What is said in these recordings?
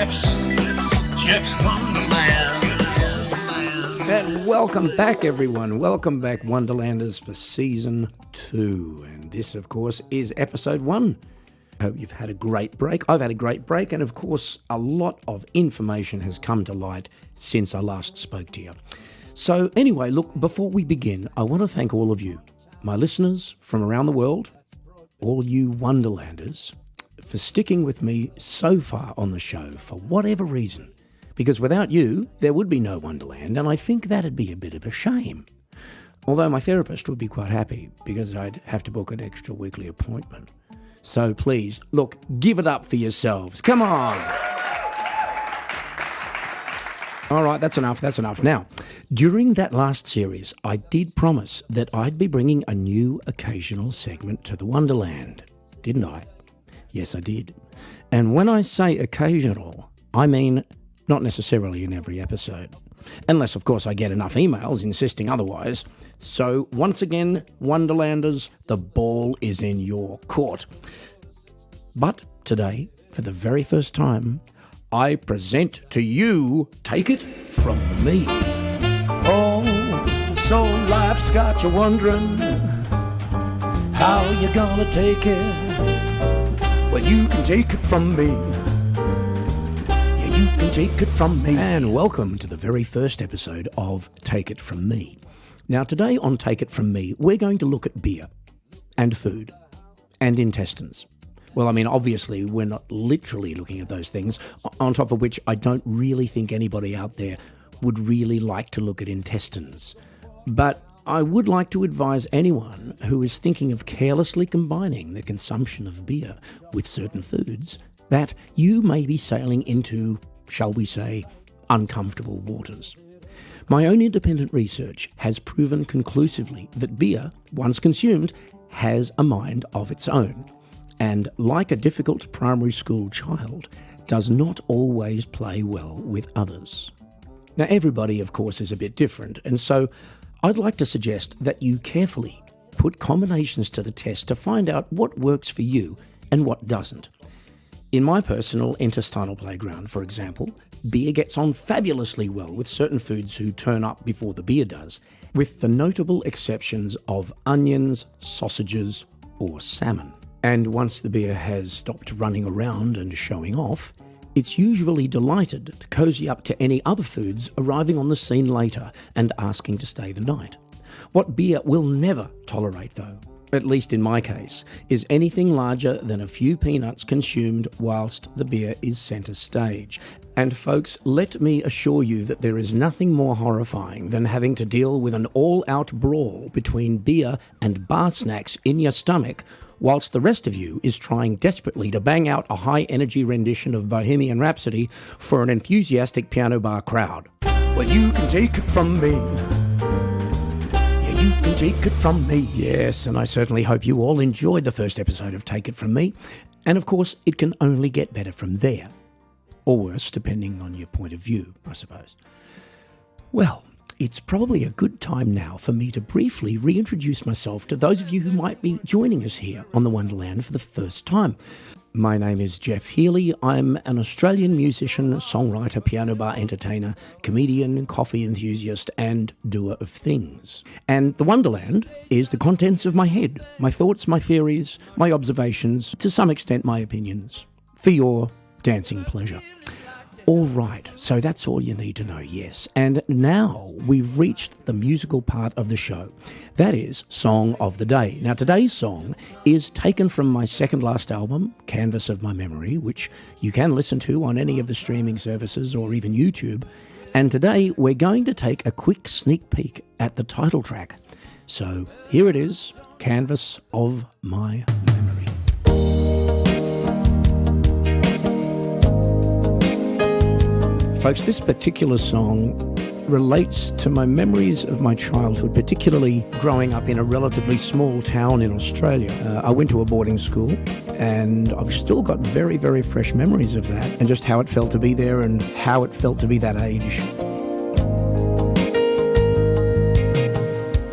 Geoff's Wonderland. And welcome back, everyone. Welcome back, Wonderlanders, for Season 2. And this, of course, is Episode 1. I hope you've had a great break. I've had a great break, and of course, a lot of information has come to light since I last spoke to you. So anyway, look, before we begin, I want to thank all of you, my listeners from around the world, all you Wonderlanders, for sticking with me so far on the show for whatever reason. Because without you, there would be no Wonderland, and I think that'd be a bit of a shame. Although my therapist would be quite happy, because I'd have to book an extra weekly appointment. So please, look, give it up for yourselves. Come on! All right, that's enough. Now, during that last series, I did promise that I'd be bringing a new occasional segment to the Wonderland. Didn't I? Yes, I did. And when I say occasional, I mean not necessarily in every episode. Unless, of course, I get enough emails insisting otherwise. So, once again, Wonderlanders, the ball is in your court. But today, for the very first time, I present to you Take It From Me. Oh, so life's got you wondering how you gonna take it. Well, you can take it from me. Yeah, you can take it from me. And welcome to the very first episode of Take It From Me. Now, today on Take It From Me, we're going to look at beer and food and intestines. Well, I mean, obviously, we're not literally looking at those things, on top of which I don't really think anybody out there would really like to look at intestines. But I would like to advise anyone who is thinking of carelessly combining the consumption of beer with certain foods that you may be sailing into, shall we say, uncomfortable waters. My own independent research has proven conclusively that beer, once consumed, has a mind of its own, and like a difficult primary school child, does not always play well with others. Now, everybody, of course, is a bit different, and so I'd like to suggest that you carefully put combinations to the test to find out what works for you and what doesn't. In my personal intestinal playground, for example, beer gets on fabulously well with certain foods who turn up before the beer does, with the notable exceptions of onions, sausages, or salmon. And once the beer has stopped running around and showing off, it's usually delighted to cozy up to any other foods arriving on the scene later and asking to stay the night. What beer will never tolerate, though, at least in my case, is anything larger than a few peanuts consumed whilst the beer is centre stage. And folks, let me assure you that there is nothing more horrifying than having to deal with an all-out brawl between beer and bar snacks in your stomach, whilst the rest of you is trying desperately to bang out a high-energy rendition of Bohemian Rhapsody for an enthusiastic piano bar crowd. Well, you can take it from me. Yeah, you can take it from me. Yes, and I certainly hope you all enjoyed the first episode of Take It From Me. And of course, it can only get better from there. Or worse, depending on your point of view, I suppose. Well, it's probably a good time now for me to briefly reintroduce myself to those of you who might be joining us here on the Wonderland for the first time. My name is Geoff Healy. I'm an Australian musician, songwriter, piano bar entertainer, comedian, coffee enthusiast, and doer of things. And the Wonderland is the contents of my head, my thoughts, my theories, my observations, to some extent my opinions, for your dancing pleasure. All right, so that's all you need to know, yes. And now we've reached the musical part of the show. That is Song of the Day. Now, today's song is taken from my second last album, Canvas of My Memory, which you can listen to on any of the streaming services or even YouTube. And today we're going to take a quick sneak peek at the title track. So here it is, Canvas of My Memory. Folks, this particular song relates to my memories of my childhood, particularly growing up in a relatively small town in Australia. I went to a boarding school, and I've still got very, very fresh memories of that, and just how it felt to be there and how it felt to be that age.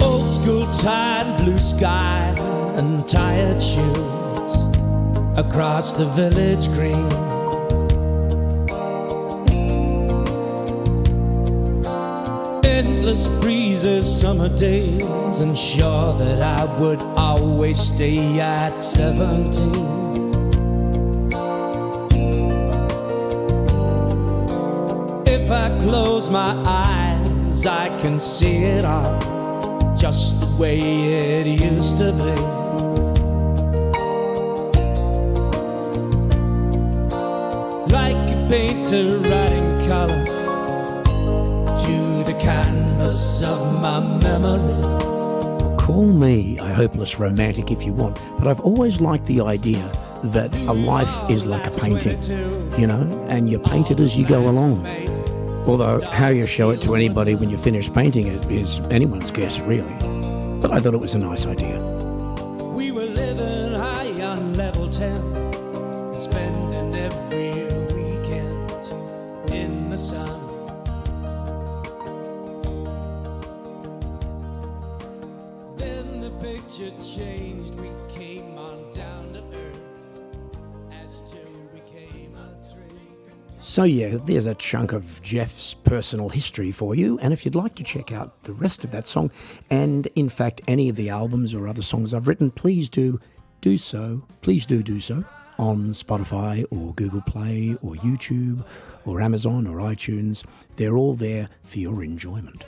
Old school tie and blue sky and tired shoes across the village green. endless breezes, summer days, and sure that I would always stay at 17. If I close my eyes, I can see it all just the way it used to be. Like a painter writing color to the canvas of my memory. Call me a hopeless romantic if you want, but I've always liked the idea that a life is like a painting, you know, and you paint it as you go along. Although how you show it to anybody when you finish painting it is anyone's guess, really. But I thought it was a nice idea. We were living high on level 10, spending every weekend in the sun. Then the picture changed, we came on down to earth as two became a three. So yeah, there's a chunk of Geoff's personal history for you, and if you'd like to check out the rest of that song, and in fact any of the albums or other songs I've written, please do so on Spotify or Google Play or YouTube or Amazon or iTunes. They're all there for your enjoyment.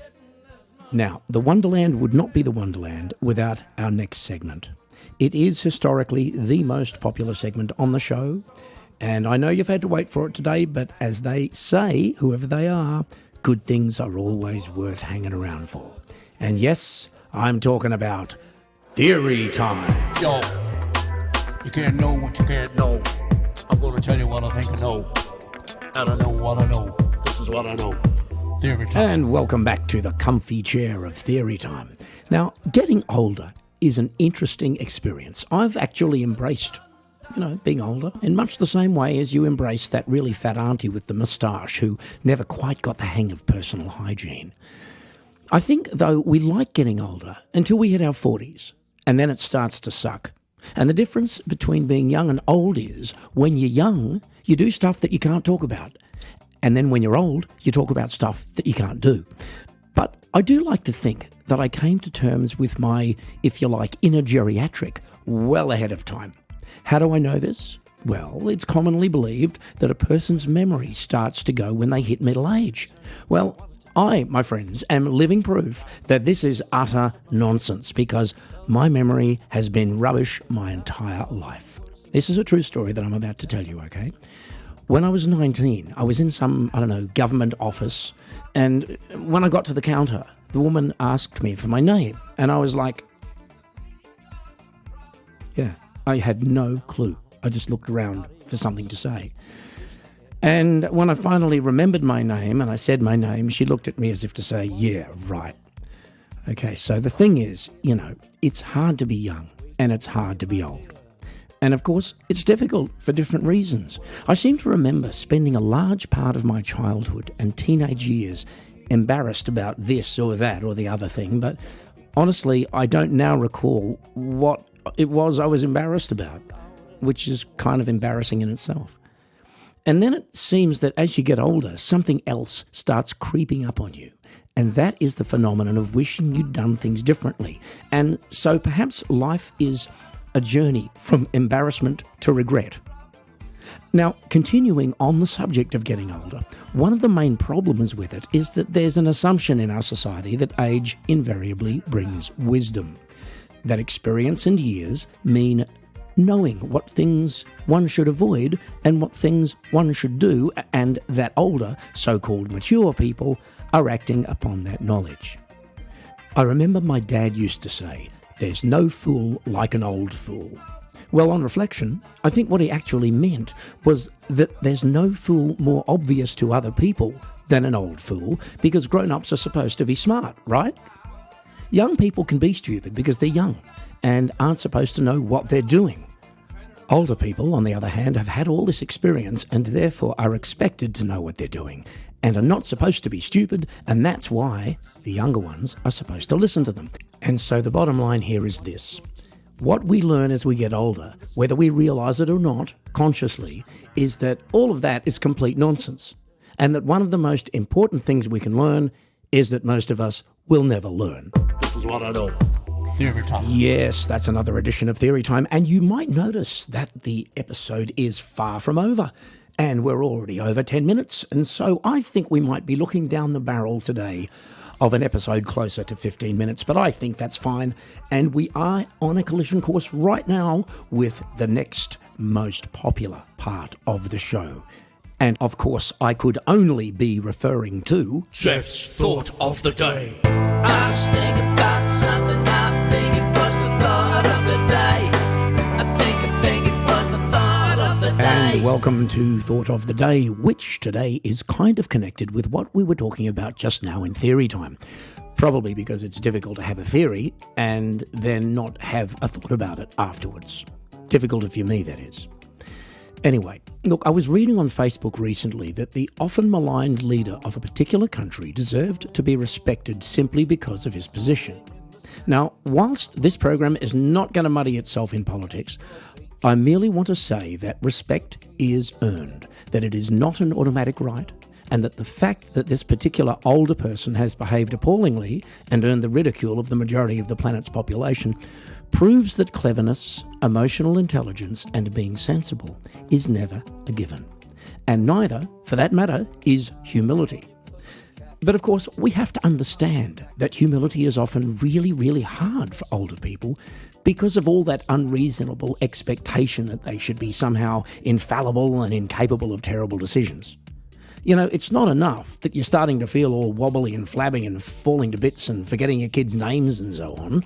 Now, the Wonderland would not be the Wonderland without our next segment. It is historically the most popular segment on the show, and I know you've had to wait for it today, but as they say, whoever they are, good things are always worth hanging around for. And yes, I'm talking about Theory Time. Yo, you can't know what you can't know. I'm gonna tell you what I think I know. And I know what I know. This is what I know. Theory Time. And welcome back to the comfy chair of Theory Time. Now, getting older is an interesting experience. I've actually embraced, being older in much the same way as you embrace that really fat auntie with the moustache who never quite got the hang of personal hygiene. I think, though, we like getting older until we hit our 40s, and then it starts to suck. And the difference between being young and old is when you're young, you do stuff that you can't talk about. And then when you're old, you talk about stuff that you can't do. But I do like to think that I came to terms with my, if you like, inner geriatric well ahead of time. How do I know this? Well, it's commonly believed that a person's memory starts to go when they hit middle age. Well, I, my friends, am living proof that this is utter nonsense because my memory has been rubbish my entire life. This is a true story that I'm about to tell you, okay? When I was 19, I was in some, government office, and when I got to the counter, the woman asked me for my name, and I was like, yeah, I had no clue. I just looked around for something to say. And when I finally remembered my name and I said my name, she looked at me as if to say, yeah, right. Okay, so the thing is, it's hard to be young and it's hard to be old. And of course, it's difficult for different reasons. I seem to remember spending a large part of my childhood and teenage years embarrassed about this or that or the other thing, but honestly, I don't now recall what it was I was embarrassed about, which is kind of embarrassing in itself. And then it seems that as you get older, something else starts creeping up on you. And that is the phenomenon of wishing you'd done things differently. And so perhaps life is a journey from embarrassment to regret. Now, continuing on the subject of getting older, one of the main problems with it is that there's an assumption in our society that age invariably brings wisdom. That experience and years mean knowing what things one should avoid and what things one should do, and that older, so-called mature people are acting upon that knowledge. I remember my dad used to say, "There's no fool like an old fool." Well, on reflection, I think what he actually meant was that there's no fool more obvious to other people than an old fool, because grown-ups are supposed to be smart, right? Young people can be stupid because they're young and aren't supposed to know what they're doing. Older people, on the other hand, have had all this experience and therefore are expected to know what they're doing and are not supposed to be stupid, and that's why the younger ones are supposed to listen to them. And so the bottom line here is this. What we learn as we get older, whether we realise it or not, consciously, is that all of that is complete nonsense, and that one of the most important things we can learn is that most of us will never learn. This is what I know. Theory time. Yes, that's another edition of Theory Time, and you might notice that the episode is far from over, and we're already over 10 minutes, and so I think we might be looking down the barrel today of an episode closer to 15 minutes, but I think that's fine, and we are on a collision course right now with the next most popular part of the show. And of course, I could only be referring to Geoff's Thought of the Day. I was thinking about something, I think it was the thought of the day. I think it was the thought of the day. And welcome to Thought of the Day, which today is kind of connected with what we were talking about just now in Theory Time. Probably because it's difficult to have a theory and then not have a thought about it afterwards. Difficult for me, that is. Anyway, look, I was reading on Facebook recently that the often maligned leader of a particular country deserved to be respected simply because of his position. Now, whilst this program is not going to muddy itself in politics, I merely want to say that respect is earned, that it is not an automatic right, and that the fact that this particular older person has behaved appallingly and earned the ridicule of the majority of the planet's population proves that cleverness, emotional intelligence, and being sensible is never a given. And neither, for that matter, is humility. But of course, we have to understand that humility is often really, really hard for older people because of all that unreasonable expectation that they should be somehow infallible and incapable of terrible decisions. You know, it's not enough that you're starting to feel all wobbly and flabby and falling to bits and forgetting your kids' names and so on.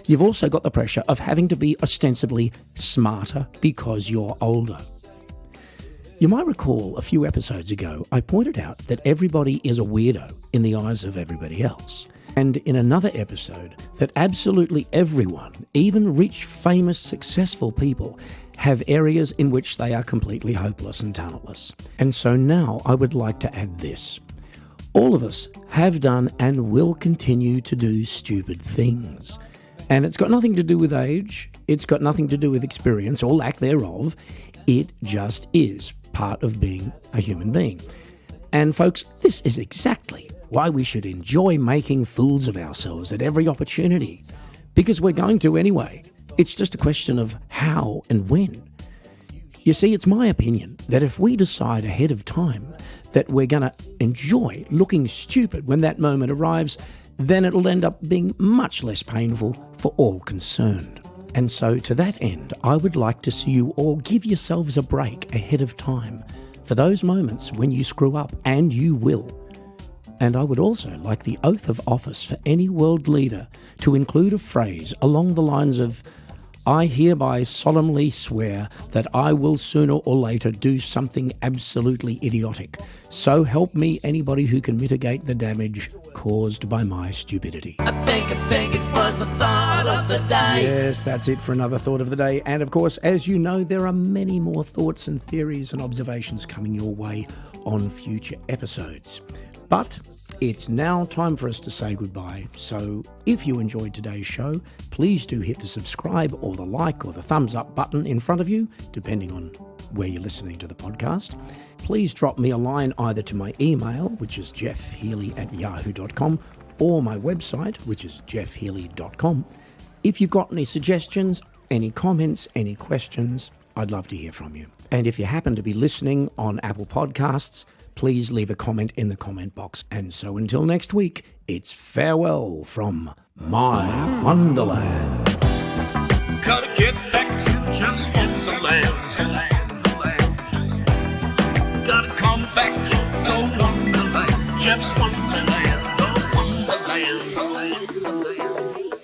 You've also got the pressure of having to be ostensibly smarter because you're older. You might recall a few episodes ago, I pointed out that everybody is a weirdo in the eyes of everybody else. And in another episode, that absolutely everyone, even rich, famous, successful people, have areas in which they are completely hopeless and talentless. And so now I would like to add this. All of us have done and will continue to do stupid things. And it's got nothing to do with age, it's got nothing to do with experience or lack thereof. It just is part of being a human being. And folks, this is exactly why we should enjoy making fools of ourselves at every opportunity. Because we're going to anyway. It's just a question of how and when. You see, it's my opinion that if we decide ahead of time that we're going to enjoy looking stupid when that moment arrives, then it'll end up being much less painful for all concerned. And so to that end, I would like to see you all give yourselves a break ahead of time for those moments when you screw up, and you will. And I would also like the oath of office for any world leader to include a phrase along the lines of, I hereby solemnly swear that I will sooner or later do something absolutely idiotic. So help me anybody who can mitigate the damage caused by my stupidity. I think it was the thought of the day. Yes, that's it for another Thought of the Day. And of course, as you know, there are many more thoughts and theories and observations coming your way on future episodes. But it's now time for us to say goodbye. So if you enjoyed today's show, please do hit the subscribe or the like or the thumbs up button in front of you, depending on where you're listening to the podcast. Please drop me a line either to my email, which is jeffhealy@yahoo.com, or my website, which is jeffhealy.com. If you've got any suggestions, any comments, any questions, I'd love to hear from you. And if you happen to be listening on Apple Podcasts, please leave a comment in the comment box. And so until next week, it's farewell from my Wonderland. Gotta get back to just Wonderland. Gotta come back to the Wonderland. Geoff's Wonderland. The Wonderland.